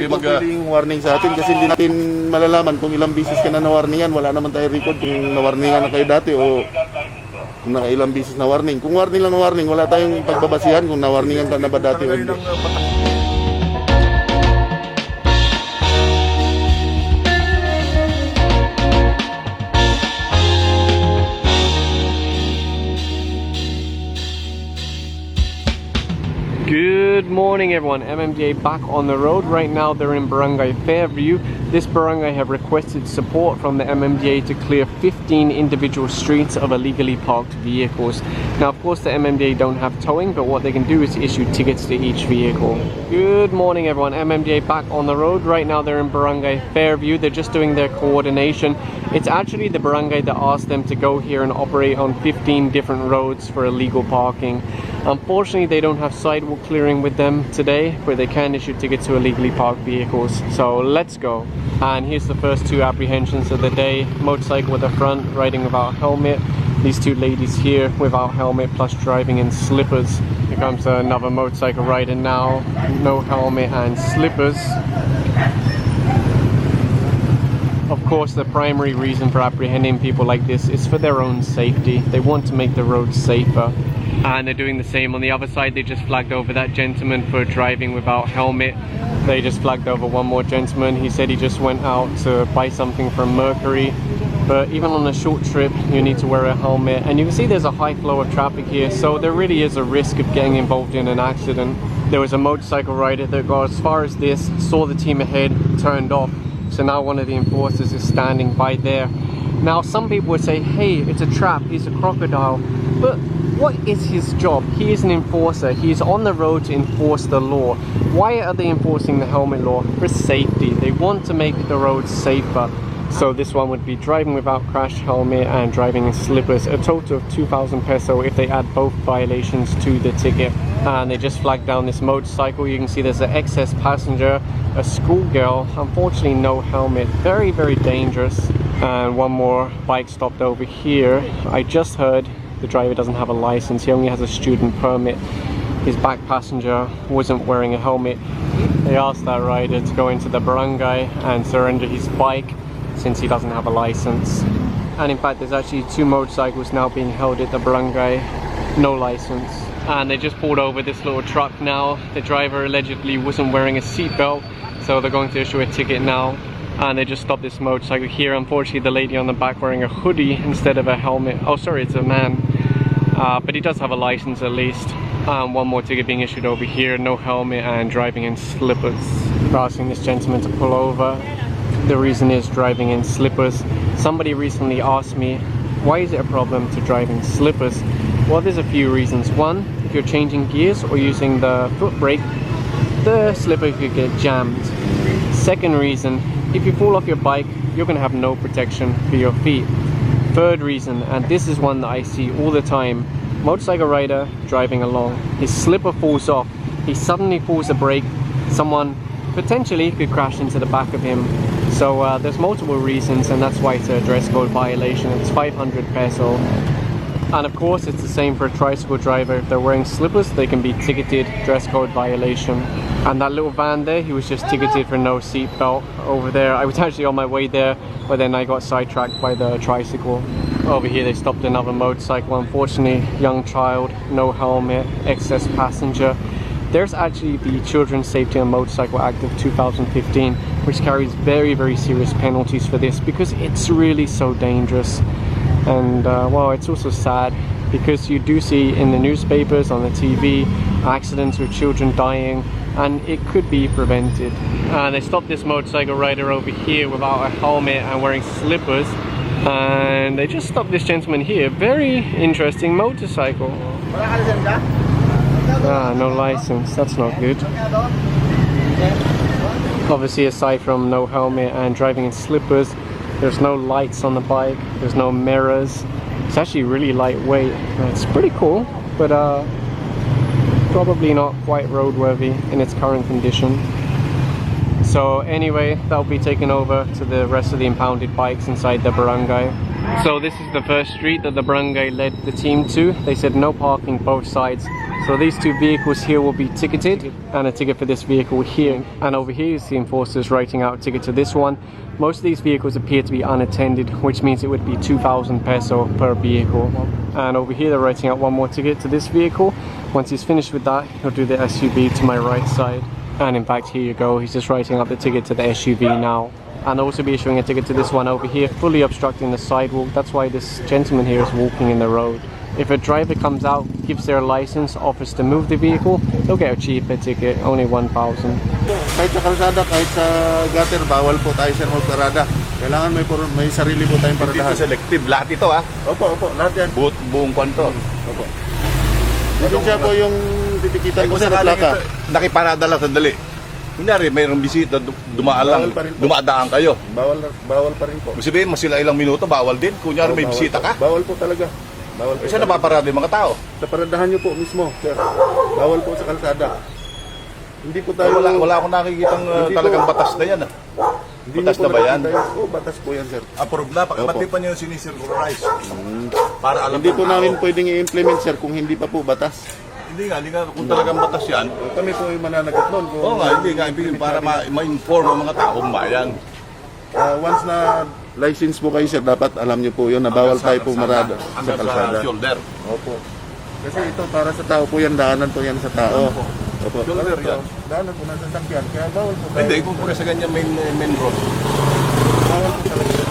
pwedeng warning sa atin kasi hindi natin malalaman kung ilang bisis ka na na-warningan. Wala naman tayo record kung na-warningan na kayo dati o kung nakailang bisis na warning. Kung warning lang na warning, wala tayong pagbabasihan kung na-warningan ka na ba dati o hindi. Good morning everyone, MMDA back on the road. Right now they're in Barangay Fairview. This barangay have requested support from the MMDA to clear 15 individual streets of illegally parked vehicles. Now of course the MMDA don't have towing, but what they can do is issue tickets to each vehicle. Good morning everyone, MMDA back on the road. Right now they're in Barangay Fairview. They're just doing their coordination. It's actually the barangay that asked them to go here and operate on 15 different roads for illegal parking. Unfortunately, they don't have sidewalk clearing with them today, but they can issue tickets to illegally parked vehicles. So let's go. And here's the first two apprehensions of the day. Motorcycle with the front, riding without helmet. These two ladies here without helmet plus driving in slippers. Here comes another motorcycle rider now, no helmet and slippers. Of course, the primary reason for apprehending people like this is for their own safety. They want to make the roads safer. And they're doing the same on the other side. They just flagged over that gentleman for driving without helmet. They just flagged over one more gentleman. He said he just went out to buy something from Mercury. But even on a short trip, you need to wear a helmet. And you can see there's a high flow of traffic here, so there really is a risk of getting involved in an accident. There was a motorcycle rider that got as far as this, saw the team ahead, turned off. So now one of the enforcers is standing by there. Now some people would say, hey, it's a trap, he's a crocodile. But what is his job? He is an enforcer. He is on the road to enforce the law. Why are they enforcing the helmet law? For safety. They want to make the roads safer. So this one would be driving without crash helmet and driving in slippers. A total of 2,000 peso if they add both violations to the ticket. And they just flagged down this motorcycle. You can see there's an excess passenger, a schoolgirl, unfortunately no helmet. Very, very dangerous. And one more bike stopped over here. I just heard the driver doesn't have a license. He only has a student permit. His back passenger wasn't wearing a helmet. They asked that rider to go into the barangay and surrender his bike since he doesn't have a license. And in fact, there's actually two motorcycles now being held at the barangay, no license. And they just pulled over this little truck now. The driver allegedly wasn't wearing a seatbelt, so they're going to issue a ticket now. And they just stopped this motorcycle here. Unfortunately, the lady on the back wearing a hoodie instead of a helmet. Oh, sorry, it's a man. But he does have a license at least. One more ticket being issued over here, no helmet and driving in slippers. We're asking this gentleman to pull over. The reason is driving in slippers. Somebody recently asked me, why is it a problem to drive in slippers? Well, there's a few reasons. One, if you're changing gears or using the foot brake, the slipper could get jammed. Second reason, if you fall off your bike, you're going to have no protection for your feet. Third reason, and this is one that I see all the time, motorcycle rider driving along, his slipper falls off, he suddenly pulls the brake, someone potentially could crash into the back of him. So there's multiple reasons, and that's why it's a dress code violation. It's 500 peso. And of course it's the same for a tricycle driver. If they're wearing slippers, they can be ticketed, dress code violation. And that little van there, he was just ticketed for no seat belt over there. I was actually on my way there, but then I got sidetracked by the tricycle. Over here they stopped another motorcycle. Unfortunately, young child, no helmet, excess passenger. There's actually the Children's Safety on Motorcycle Act of 2015, which carries very, very serious penalties for this because it's really so dangerous. And well, it's also sad because you do see in the newspapers, on the TV, accidents with children dying, and it could be prevented. And they stopped this motorcycle rider over here without a helmet and wearing slippers, and they just stopped this gentleman here. Very interesting motorcycle. Ah, no license, that's not good. Obviously, aside from no helmet and driving in slippers, there's no lights on the bike, there's no mirrors. It's actually really lightweight. It's pretty cool, but probably not quite roadworthy in its current condition. So anyway, that'll be taken over to the rest of the impounded bikes inside the barangay. So this is the first street that the barangay led the team to. They said no parking both sides. So these two vehicles here will be ticketed, and a ticket for this vehicle here. And over here you see enforcers writing out a ticket to this one. Most of these vehicles appear to be unattended, which means it would be 2,000 peso per vehicle. And over here they're writing out one more ticket to this vehicle. Once he's finished with that, he'll do the SUV to my right side. And in fact, here you go, he's just writing out the ticket to the SUV now. And also be issuing a ticket to this one over here, fully obstructing the sidewalk. That's why this gentleman here is walking in the road. If a driver comes out, gives their license, offers to move the vehicle, they'll get a cheaper ticket, only 1,000. Kahit sa kalsada, kahit sa gutter, bawal po tayo sir magparada. Kailangan may sarili po tayong paradahan. Hindi selective, lahat ito ha? Opo, lahat yan. Buong kwanto. Opo. Ito siya po yung titikitan ko sa plaka. Nakiparada lang sandali. Kunyari, mayroong bisita, dumaan dumadaan kayo. Bawal pa rin po. Kung sabihin mo sila ilang minuto, bawal din. Kunyari may bisita ka. Bawal po talaga. Bawal po. Saan napaparada yung mga tao? Sa paradahan nyo po mismo, sir. Bawal po sa kalsada. Hindi po tayo... Wala akong nakikitang talagang batas na yan. Batas na ba yan? Oo, batas po yan, sir. Approve na. Pati pa niyo sinisircularize. Para alam hindi po namin pwedeng i-implement, sir, kung hindi pa po batas. Hindi nga. Kung talagang batas yan. Kami po yung mananagot nun. Oo nga, hindi nga. Para ma-inform ang mga taong bayan. Once na license po kayo, sir, dapat alam nyo po yun na bawal tayo po marada sa kalsada. Shoulder. Opo. Kasi ito para sa tao po yan, daanan po yan sa tao. Opo. Shoulder yan. Daanan po ng sasakyan, kaya bawal po tayo. Hindi, kung sa ganyan main road. Bawal po talaga.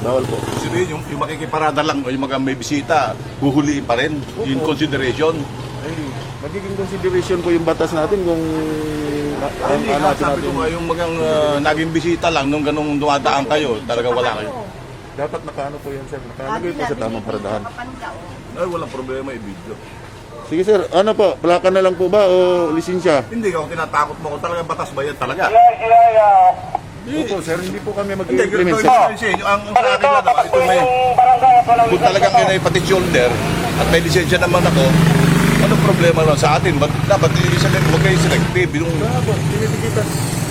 Bawal po. Sabihin, yung makikiparada lang o yung mga may bisita, huhuliin pa rin. In consideration. Ay, magiging consideration po yung batas natin kung Hindi, sabi ko nga, yung mga naging bisita lang nung ganung dumadaan kayo, talaga wala kayo. dapat nakaano po yan, sir. Nakalagay po sa tamang paradahan. Ay, walang problema, i-video. Sige, sir. Ano po? Plaka na lang po ba o lisensya? Hindi ka, kung tinatakot mo kung talagang batas ba yan talaga. Opo, sir. Hindi po kami Hindi, mag-implement, ito sir. ang sa akin na naman, ito may, kung talagang yun ay pati shoulder, at may lisensya naman ako, anong problema lang sa atin? Dapat huwag kayo selective. Yung,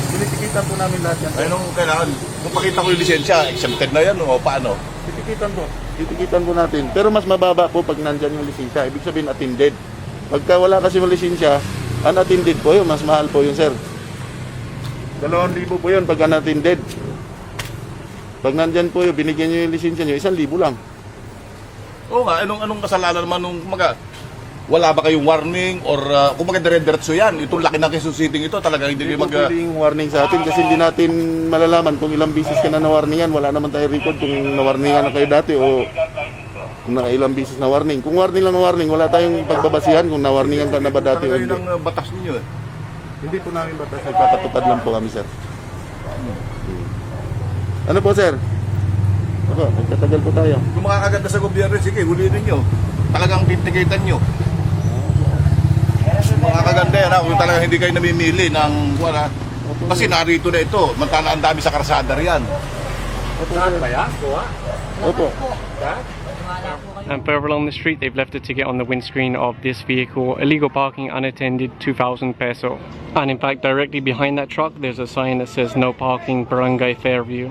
Tinitikitan po namin lahat yan, sir. ay, nung kailangan, kung pakita ko yung lisensya, exempted na yan, o paano? Titikitan po natin. Pero mas mababa po pag nandyan yung lisensya. Ibig sabihin attended. Pagka wala kasi yung lisensya, unattended po yun. Mas mahal po yun, sir. 2,000 po yun pag unattended. Pag nandyan po yun, binigyan nyo yung lisensya nyo, 1,000 lang. Oo nga, anong kasalanan naman nung wala ba kayong warning or kung dire-diretso yan, itong laki ng Quezon City ito talagang hindi kayo pwedeng warning sa atin kasi hindi natin malalaman kung ilang bisis ka na na-warningan. Wala naman tayo record kung na-warningan na kayo dati o kung nakailang bisis na warning. Kung warning lang na warning, wala tayong pagbabasihan kung na-warningan ka na ba dati o hindi. Talaga ng batas ninyo eh. Hindi po namin batas, nagpapatupad lang po kami, sir. Ano po, sir? Ako, nagtatagal po tayo. Kung makakaganda sa gobyerno, sige, huliin ninyo. Talagang titikitan nyo. Makakaganda yan, kung talagang hindi kayo namimili ng wala. Kasi narito na ito, mantala ang dami sa karsada riyan. Opo. And further along the street, they've left a ticket on the windscreen of this vehicle. Illegal parking unattended, 2,000 peso. And in fact, directly behind that truck, there's a sign that says no parking, Barangay Fairview.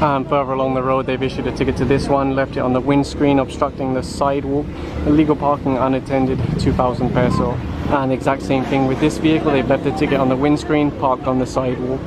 And further along the road, they've issued a ticket to this one, left it on the windscreen, obstructing the sidewalk. Illegal parking unattended, 2,000 peso. And the exact same thing with this vehicle, they've left a ticket on the windscreen, parked on the sidewalk.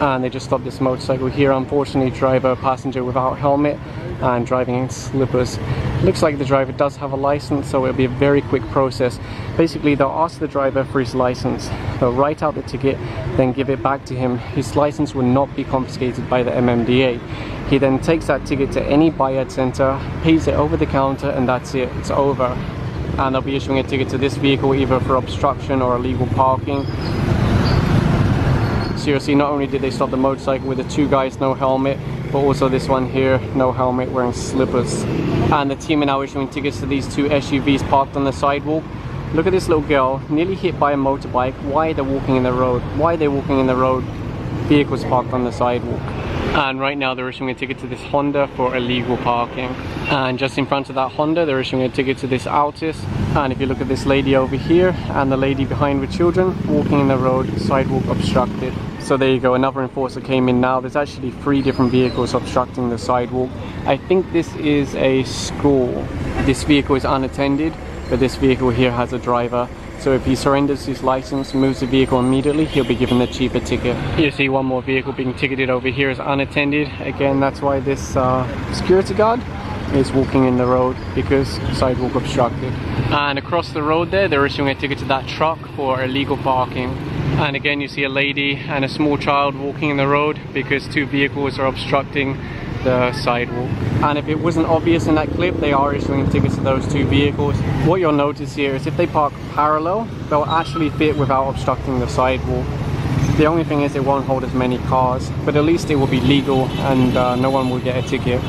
And they just stopped this motorcycle here. Unfortunately, driver, passenger without helmet and driving in slippers. Looks like the driver does have a license, so it'll be a very quick process. Basically, they'll ask the driver for his license, they'll write out the ticket, then give it back to him. His license will not be confiscated by the MMDA. He then takes that ticket to any buyout center, pays it over the counter, and that's it, it's over. And they'll be issuing a ticket to this vehicle either for obstruction or illegal parking. So you'll see, not only did they stop the motorcycle with the two guys no helmet, but also this one here, no helmet, wearing slippers. And the team are now issuing tickets to these two SUVs parked on the sidewalk. Look at this little girl, nearly hit by a motorbike. Why they're walking in the road? Why are they walking in the road? Vehicles parked on the sidewalk. And right now they're issuing a ticket to this Honda for illegal parking. And just in front of that Honda, they're issuing a ticket to this Altis. And if you look at this lady over here and the lady behind with children, walking in the road, sidewalk obstructed. So there you go, another enforcer came in now. There's actually 3 different vehicles obstructing the sidewalk. I think this is a school. This vehicle is unattended, but this vehicle here has a driver. So if he surrenders his license, moves the vehicle immediately, he'll be given the cheaper ticket. You see one more vehicle being ticketed over here as unattended. Again, that's why this security guard is walking in the road, because sidewalk obstructed. And across the road there, they're issuing a ticket to that truck for illegal parking. And again, you see a lady and a small child walking in the road because two vehicles are obstructing the sidewalk. And if it wasn't obvious in that clip, they are issuing tickets to those two vehicles. What you'll notice here is if they park parallel, they'll actually fit without obstructing the sidewalk. The only thing is it won't hold as many cars, but at least it will be legal and no one will get a ticket.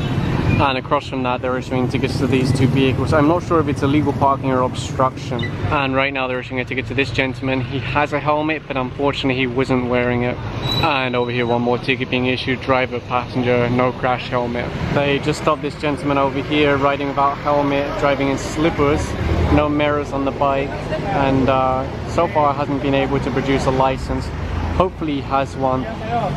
And across from that, they're issuing tickets to these two vehicles. I'm not sure if it's illegal parking or obstruction. And right now they're issuing a ticket to this gentleman. He has a helmet, but unfortunately he wasn't wearing it. And over here, one more ticket being issued: driver, passenger, no crash helmet. They just stopped this gentleman over here riding without helmet, driving in slippers, no mirrors on the bike, and so far hasn't been able to produce a license. Hopefully he has one.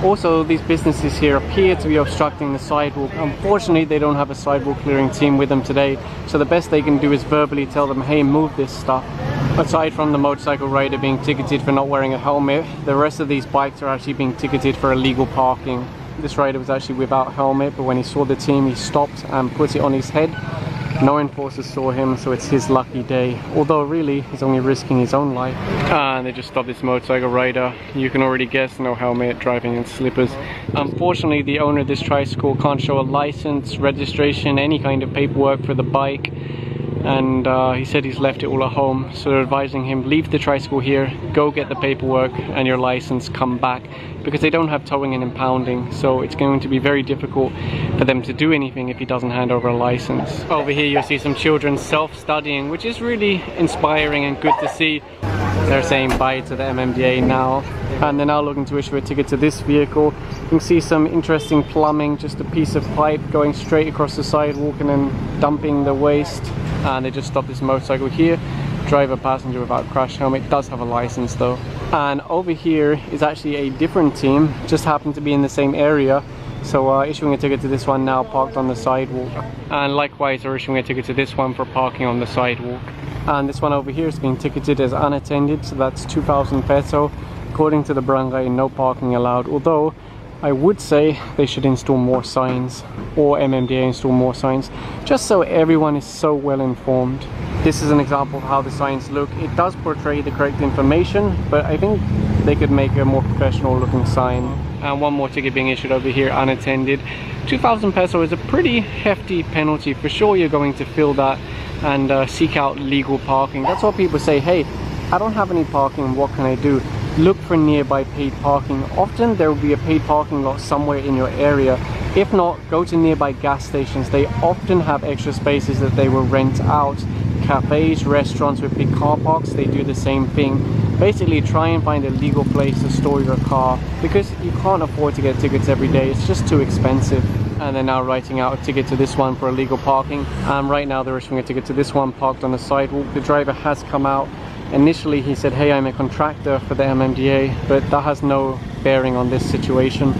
Also, these businesses here appear to be obstructing the sidewalk. Unfortunately, they don't have a sidewalk clearing team with them today, so the best they can do is verbally tell them, hey, move this stuff. Aside from the motorcycle rider being ticketed for not wearing a helmet, the rest of these bikes are actually being ticketed for illegal parking. This rider was actually without helmet, but when he saw the team, he stopped and put it on his head. No enforcers saw him, so it's his lucky day. Although really, he's only risking his own life. And they just stopped this motorcycle rider. You can already guess, no helmet, driving in slippers. Unfortunately, the owner of this tricycle can't show a license, registration, any kind of paperwork for the bike. And he said he's left it all at home, so they're advising him, leave the tricycle here, go get the paperwork and your license, come back, because they don't have towing and impounding, so it's going to be very difficult for them to do anything if he doesn't hand over a license. Over here you'll see some children self-studying, which is really inspiring and good to see. They're saying bye to the MMDA now, and they're now looking to issue a ticket to this vehicle. You can see some interesting plumbing, just a piece of pipe going straight across the sidewalk and then dumping the waste. And they just stopped this motorcycle here. Driver, passenger without crash helmet, does have a license though. And over here is actually a different team, just happened to be in the same area. So issuing a ticket to this one now, parked on the sidewalk. And likewise they're issuing a ticket to this one for parking on the sidewalk. And this one over here is being ticketed as unattended, so that's 2,000 peso. According to the barangay, no parking allowed. Although I would say they should install more signs, or MMDA install more signs, just so everyone is so well informed. This is an example of how the signs look. It does portray the correct information, but I think they could make a more professional looking sign. And one more ticket being issued over here, unattended. 2,000 peso is a pretty hefty penalty. For sure you're going to feel that and seek out legal parking. That's what people say, hey, I don't have any parking, what can I do? Look for nearby paid parking. Often there will be a paid parking lot somewhere in your area. If not, go to nearby gas stations. They often have extra spaces that they will rent out. Cafes, restaurants with big car parks, they do the same thing. Basically try and find a legal place to store your car, because you can't afford to get tickets every day, it's just too expensive. And they're now writing out a ticket to this one for illegal parking. And right now they're issuing a ticket to this one parked on the sidewalk. The driver has come out. Initially he said, hey, I'm a contractor for the MMDA, but that has no bearing on this situation.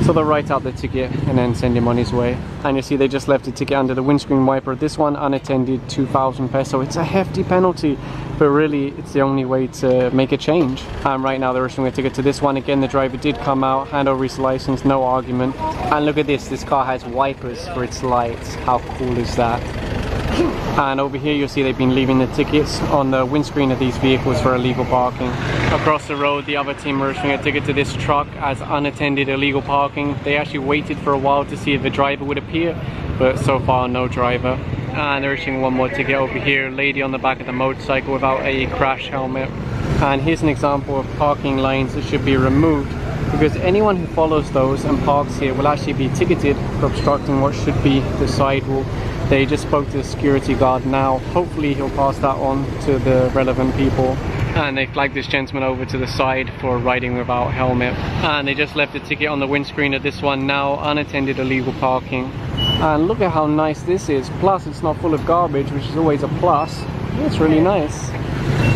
So they'll write out the ticket and then send him on his way. And you see they just left the ticket under the windscreen wiper. This one unattended, 2,000 peso. It's a hefty penalty, but really it's the only way to make a change. And right now they're issuing a ticket to this one. Again, the driver did come out, hand over his license, no argument. And look at this car has wipers for its lights. How cool is that? And over here you'll see they've been leaving the tickets on the windscreen of these vehicles for illegal parking. Across the road, the other team are issuing a ticket to this truck as unattended illegal parking. They actually waited for a while to see if a driver would appear, but so far no driver. And they're issuing one more ticket over here, lady on the back of the motorcycle without a crash helmet. And here's an example of parking lines that should be removed, because anyone who follows those and parks here will actually be ticketed for obstructing what should be the sidewalk. They just spoke to the security guard now. Hopefully he'll pass that on to the relevant people. And they flagged this gentleman over to the side for riding without helmet. And they just left a ticket on the windscreen of this one now, unattended illegal parking. And look at how nice this is. Plus it's not full of garbage, which is always a plus. It's really nice.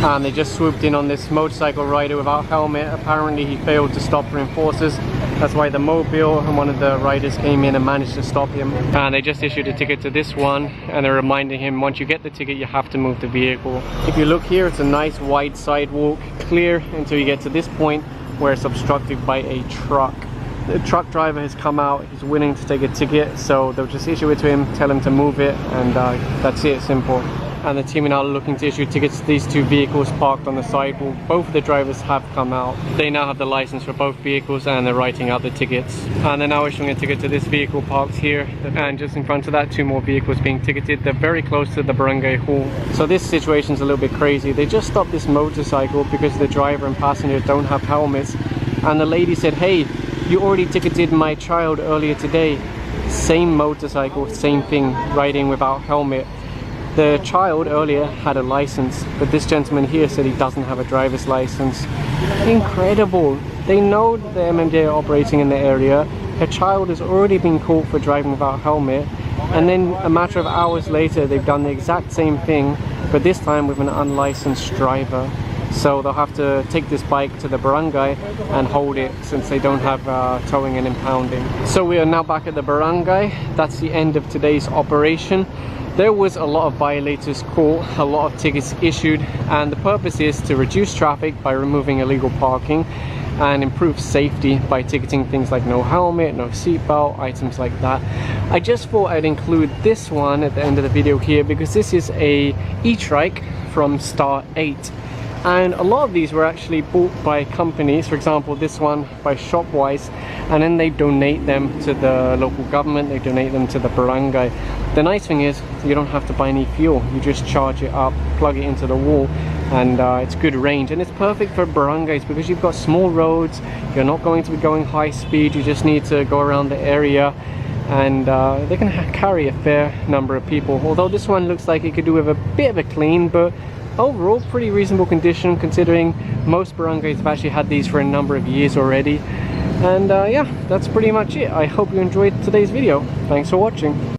And they just swooped in on this motorcycle rider without helmet. Apparently he failed to stop for enforcers. That's why the mobile and one of the riders came in and managed to stop him. And they just issued a ticket to this one, and they're reminding him once you get the ticket you have to move the vehicle. If you look here, it's a nice wide sidewalk, clear until you get to this point where it's obstructed by a truck. The truck driver has come out, he's willing to take a ticket, so they'll just issue it to him, tell him to move it, and that's it, simple. And the team are now looking to issue tickets to these two vehicles parked on the sidewalk. Both of the drivers have come out. They now have the license for both vehicles and they're writing out the tickets. And they're now issuing a ticket to this vehicle parked here. And just in front of that, 2 more vehicles being ticketed. They're very close to the Barangay Hall. So this situation's a little bit crazy. They just stopped this motorcycle because the driver and passenger don't have helmets. And the lady said, "Hey, you already ticketed my child earlier today." Same motorcycle, same thing, riding without helmet. The child earlier had a license, but this gentleman here said he doesn't have a driver's license. Incredible. They know that the MMDA are operating in the area. Her child has already been caught for driving without helmet, and then a matter of hours later they've done the exact same thing, but this time with an unlicensed driver. So they'll have to take this bike to the barangay and hold it since they don't have towing and impounding. So we are now back at the barangay. That's the end of today's operation. There was a lot of violators caught, a lot of tickets issued, and the purpose is to reduce traffic by removing illegal parking and improve safety by ticketing things like no helmet, no seatbelt, items like that. I just thought I'd include this one at the end of the video here because this is a e-trike from Star 8. And a lot of these were actually bought by companies, for example this one by Shopwise, and then they donate them to the local government, they donate them to the barangay. The nice thing is you don't have to buy any fuel, you just charge it up, plug it into the wall, and it's good range. And it's perfect for barangays because you've got small roads, you're not going to be going high speed, you just need to go around the area, and they can carry a fair number of people. Although this one looks like it could do with a bit of a clean, but overall pretty reasonable condition considering most barangays have actually had these for a number of years already. And yeah, that's pretty much it. I hope you enjoyed today's video. Thanks for watching.